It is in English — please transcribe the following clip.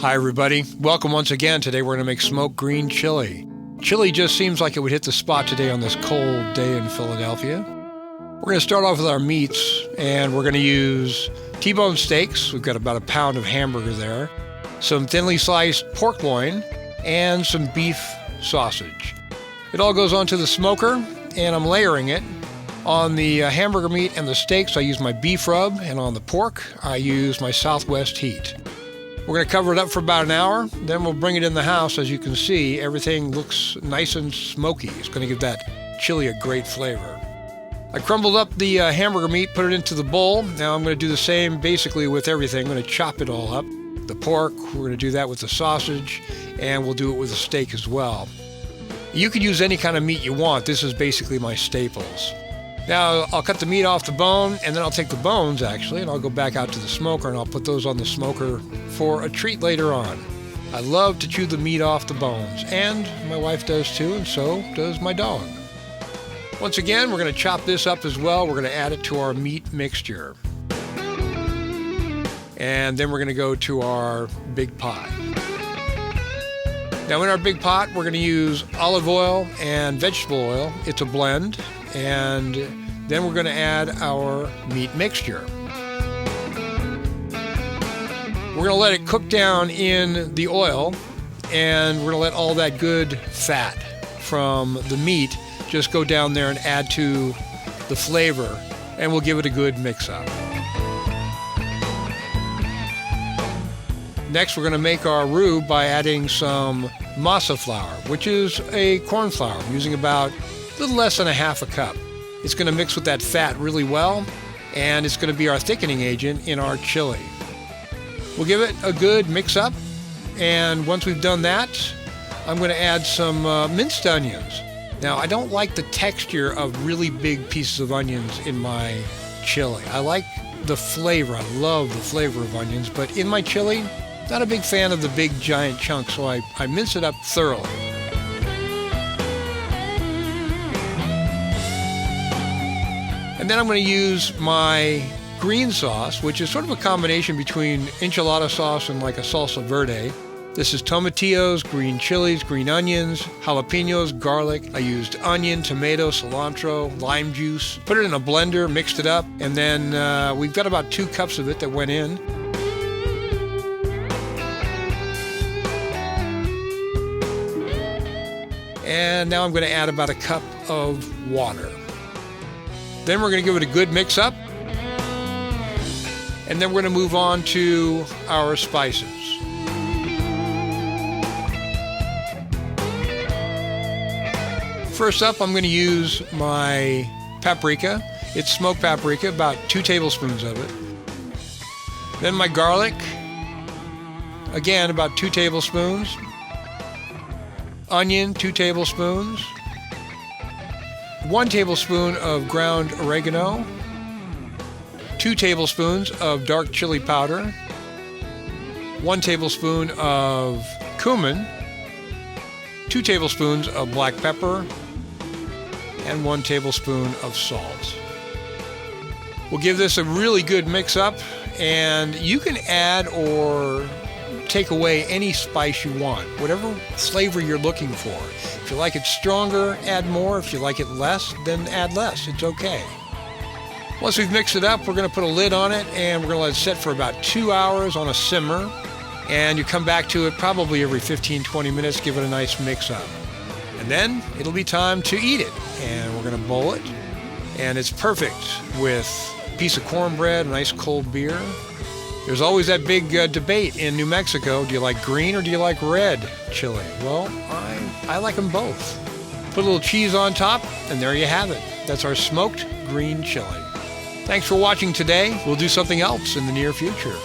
Hi everybody, welcome once again. Today we're going to make smoked green chili. Chili just seems like it would hit the spot today on this cold day in Philadelphia. We're going to start off with our meats, and we're going to use T-bone steaks. We've got about a pound of hamburger there, some thinly sliced pork loin, and some beef sausage. It all goes onto the smoker, and I'm layering it. On the hamburger meat and the steaks, I use my beef rub, and on the pork, I use my Southwest heat. We're going to cover it up for about an hour, then we'll bring it in the house. As you can see, everything looks nice and smoky. It's going to give that chili a great flavor. I crumbled up the hamburger meat, put it into the bowl. Now I'm going to do the same basically with everything. I'm going to chop it all up. The pork, we're going to do that with the sausage, and we'll do it with the steak as well. You can use any kind of meat you want. This is basically my staples. Now I'll cut the meat off the bone, and then I'll take the bones actually, and I'll go back out to the smoker, and I'll put those on the smoker for a treat later on. I love to chew the meat off the bones, and my wife does too, and so does my dog. Once again, we're going to chop this up as well. We're going to add it to our meat mixture. And then we're going to go to our big pot. Now in our big pot, we're going to use olive oil and vegetable oil. It's a blend. And then we're going to add our meat mixture. We're going to let it cook down in the oil, and we're going to let all that good fat from the meat just go down there and add to the flavor, and we'll give it a good mix-up. Next, we're going to make our roux by adding some masa flour, which is a corn flour. I'm using about a little less than a half a cup. It's going to mix with that fat really well, and it's going to be our thickening agent in our chili. We'll give it a good mix-up, and once we've done that, I'm going to add some minced onions. Now, I don't like the texture of really big pieces of onions in my chili. I like the flavor. I love the flavor of onions, but in my chili, not a big fan of the big giant chunks, so I mince it up thoroughly. And then I'm going to use my green sauce, which is sort of a combination between enchilada sauce and like a salsa verde. This is tomatillos, green chilies, green onions, jalapenos, garlic. I used onion, tomato, cilantro, lime juice. Put it in a blender, mixed it up, and then we've got about 2 cups of it that went in. And now I'm going to add about a cup of water. Then we're going to give it a good mix-up. And then we're going to move on to our spices. First up, I'm going to use my paprika. It's smoked paprika, about 2 tablespoons of it. Then my garlic, again, about 2 tablespoons. Onion, 2 tablespoons. 1 tablespoon of ground oregano, 2 tablespoons of dark chili powder, 1 tablespoon of cumin, 2 tablespoons of black pepper, and 1 tablespoon of salt. We'll give this a really good mix up, and you can add or take away any spice you want, whatever flavor you're looking for. If you like it stronger, add more. If you like it less, then add less. It's okay. Once we've mixed it up, we're going to put a lid on it, and we're going to let it sit for about 2 hours on a simmer. And you come back to it probably every 15-20 minutes, give it a nice mix up. And then it'll be time to eat it. And we're going to bowl it. And it's perfect with a piece of cornbread, a nice cold beer. There's always that big debate in New Mexico. Do you like green or do you like red chili? Well, I like them both. Put a little cheese on top, and there you have it. That's our smoked green chili. Thanks for watching today. We'll do something else in the near future.